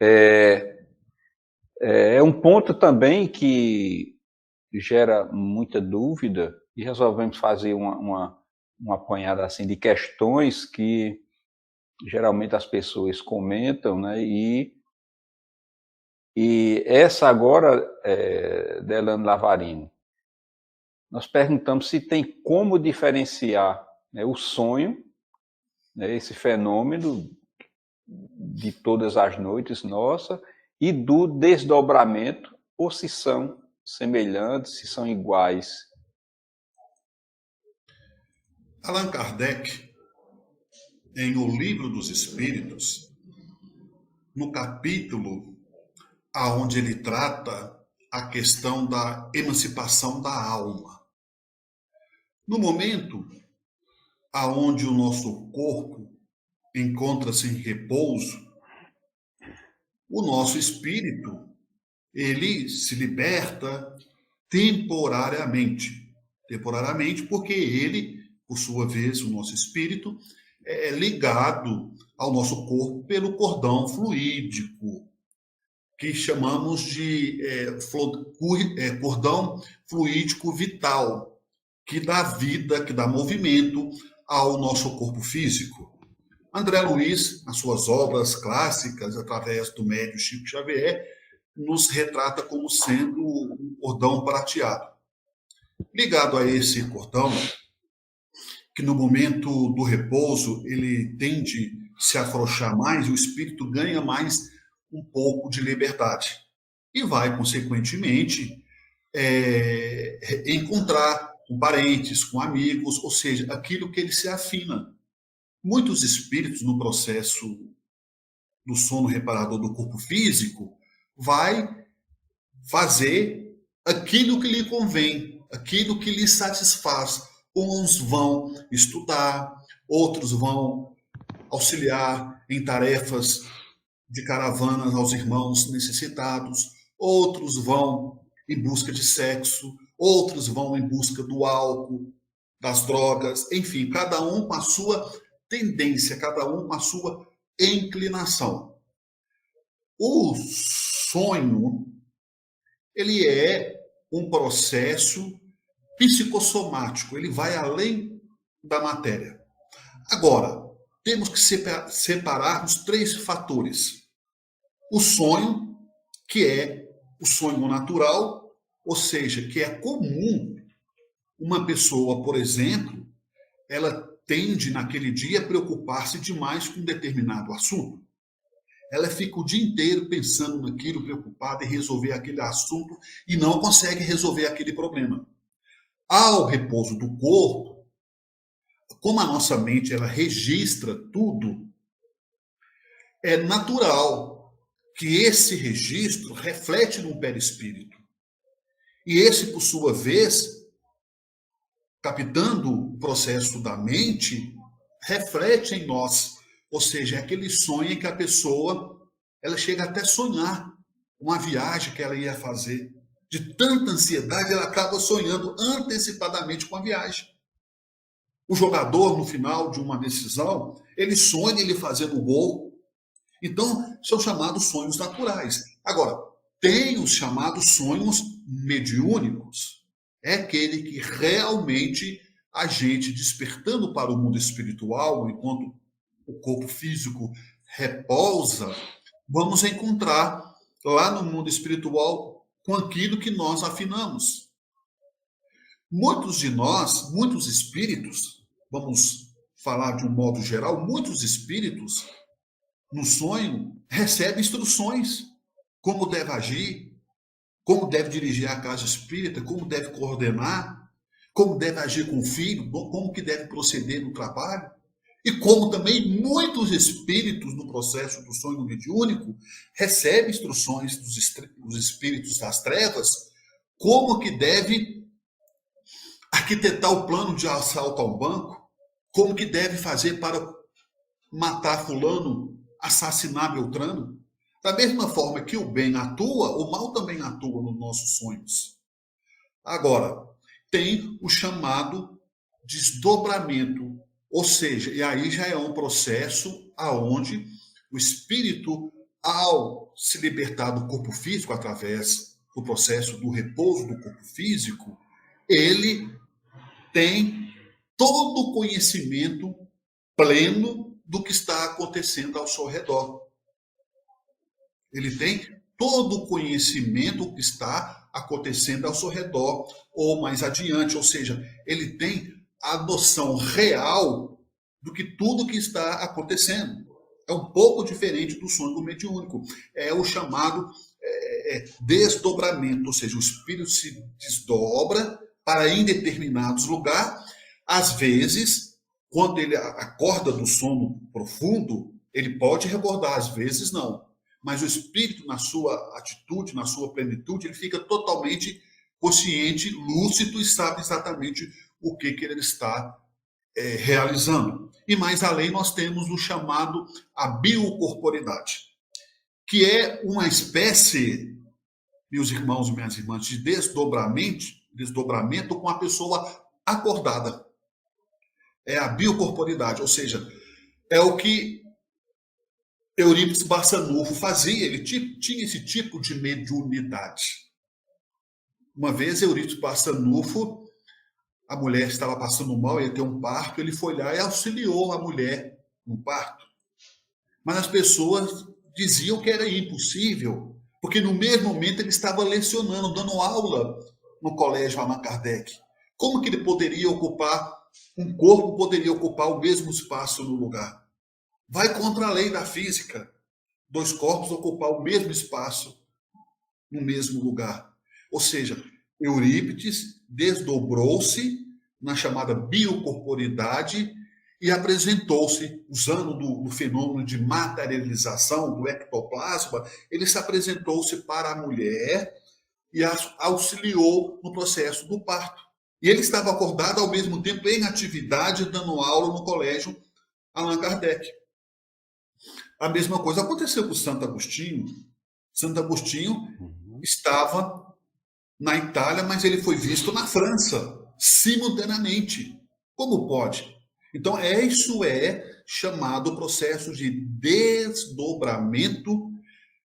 É um ponto também que gera muita dúvida e resolvemos fazer uma apanhada assim de questões que geralmente as pessoas comentam, né? E essa agora, Delano Lavarini, nós perguntamos se tem como diferenciar, né, o sonho, né, esse fenômeno de todas as noites nossa, e do desdobramento, ou se são semelhantes, se são iguais. Allan Kardec, em O Livro dos Espíritos, no capítulo aonde ele trata a questão da emancipação da alma. No momento aonde o nosso corpo encontra-se em repouso, o nosso espírito, ele se liberta temporariamente. Temporariamente porque ele, por sua vez, o nosso espírito, é ligado ao nosso corpo pelo cordão fluídico, que chamamos de cordão fluídico vital, que dá vida, que dá movimento ao nosso corpo físico. André Luiz, nas suas obras clássicas, através do médium Chico Xavier, nos retrata como sendo um cordão prateado. Ligado a esse cordão, que no momento do repouso ele tende a se afrouxar mais, o espírito ganha mais um pouco de liberdade. E vai, consequentemente, encontrar com parentes, com amigos, ou seja, aquilo que ele se afina. Muitos espíritos, no processo do sono reparador do corpo físico, vai fazer aquilo que lhe convém, aquilo que lhe satisfaz. Uns vão estudar, outros vão auxiliar em tarefas de caravanas aos irmãos necessitados, outros vão em busca de sexo, outros vão em busca do álcool, das drogas, enfim, cada um com a sua tendência, cada um com a sua inclinação. O sonho, ele é um processo psicossomático, ele vai além da matéria. Agora, temos que separar os três fatores. O sonho, que é o sonho natural, ou seja, que é comum uma pessoa, por exemplo, ela tende naquele dia a preocupar-se demais com um determinado assunto. Ela fica o dia inteiro pensando naquilo, preocupada em resolver aquele assunto e não consegue resolver aquele problema. Ao repouso do corpo, como a nossa mente ela registra tudo, é natural que esse registro reflete no perispírito. E esse, por sua vez, captando o processo da mente, reflete em nós. Ou seja, é aquele sonho em que a pessoa ela chega até a sonhar uma viagem que ela ia fazer. De tanta ansiedade, ela acaba sonhando antecipadamente com a viagem. O jogador, no final de uma decisão, ele sonha ele fazendo o gol. Então, são chamados sonhos naturais. Agora, tem os chamados sonhos mediúnicos. É aquele que realmente a gente, despertando para o mundo espiritual, enquanto o corpo físico repousa, vamos encontrar lá no mundo espiritual com aquilo que nós afinamos. Muitos de nós, muitos espíritos, vamos falar de um modo geral, muitos espíritos no sonho recebem instruções como deve agir, como deve dirigir a casa espírita, como deve coordenar, como deve agir com o filho, como que deve proceder no trabalho. E como também muitos espíritos no processo do sonho mediúnico recebem instruções dos espíritos das trevas, como que deve arquitetar o plano de assalto ao banco, como que deve fazer para matar fulano, assassinar Beltrano. Da mesma forma que o bem atua, o mal também atua nos nossos sonhos. Agora, tem o chamado desdobramento, ou seja, e aí já é um processo aonde o espírito, ao se libertar do corpo físico através do processo do repouso do corpo físico, ele tem todo o conhecimento pleno do que está acontecendo ao seu redor. Ele tem todo o conhecimento do que está acontecendo ao seu redor, ou mais adiante, ou seja, ele tem a noção real do que tudo que está acontecendo. É um pouco diferente do sonho do mediúnico. É o chamado desdobramento, ou seja, o espírito se desdobra para ir em determinados lugares. Às vezes, quando ele acorda do sono profundo, ele pode recordar, às vezes não. Mas o espírito, na sua atitude, na sua plenitude, ele fica totalmente consciente, lúcido e sabe exatamente o que ele está realizando. E mais além, nós temos o chamado a biocorporidade, que é uma espécie, meus irmãos e minhas irmãs, de desdobramento com a pessoa acordada. É a biocorporidade, ou seja, é o que Eurípides Barçanufo fazia, ele tinha esse tipo de mediunidade. Uma vez, Eurípides Barçanufo, a mulher estava passando mal, ia ter um parto, ele foi lá e auxiliou a mulher no parto. Mas as pessoas diziam que era impossível, porque no mesmo momento ele estava lecionando, dando aula no colégio Allan Kardec. Como que ele poderia ocupar, um corpo poderia ocupar o mesmo espaço no lugar? Vai contra a lei da física. Dois corpos ocupar o mesmo espaço no mesmo lugar. Ou seja, Eurípides desdobrou-se na chamada biocorporidade e apresentou-se, usando do fenômeno de materialização do ectoplasma, ele se apresentou-se para a mulher e auxiliou no processo do parto. E ele estava acordado ao mesmo tempo em atividade, dando aula no colégio Allan Kardec. A mesma coisa aconteceu com Santo Agostinho. Santo Agostinho estava na Itália, mas ele foi visto na França, simultaneamente. Como pode? Então, isso é chamado processo de desdobramento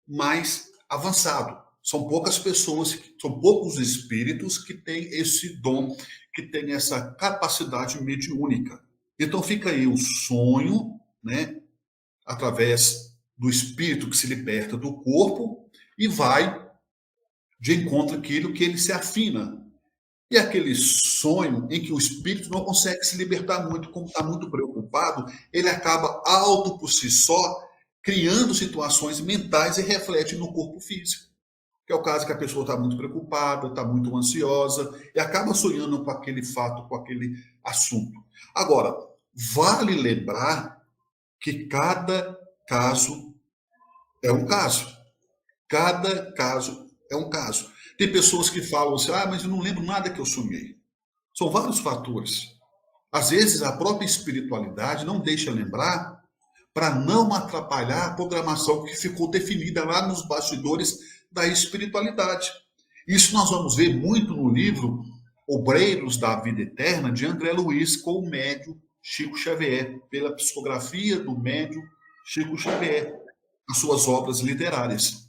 mais avançado. São poucas pessoas, são poucos espíritos que têm esse dom, que têm essa capacidade mediúnica. Então, fica aí o sonho, né? Através do espírito que se liberta do corpo e vai de encontro àquilo que ele se afina. E aquele sonho em que o espírito não consegue se libertar muito, como está muito preocupado, ele acaba alto por si só, criando situações mentais e reflete no corpo físico. Que é o caso que a pessoa está muito preocupada, está muito ansiosa e acaba sonhando com aquele fato, com aquele assunto. Agora, vale lembrar que cada caso é um caso. Cada caso é um caso. Tem pessoas que falam assim, mas eu não lembro nada que eu sonhei. São vários fatores. Às vezes, a própria espiritualidade não deixa lembrar para não atrapalhar a programação que ficou definida lá nos bastidores da espiritualidade. Isso nós vamos ver muito no livro Obreiros da Vida Eterna, de André Luiz, com o médium Chico Xavier, pela psicografia do médium Chico Xavier, nas suas obras literárias.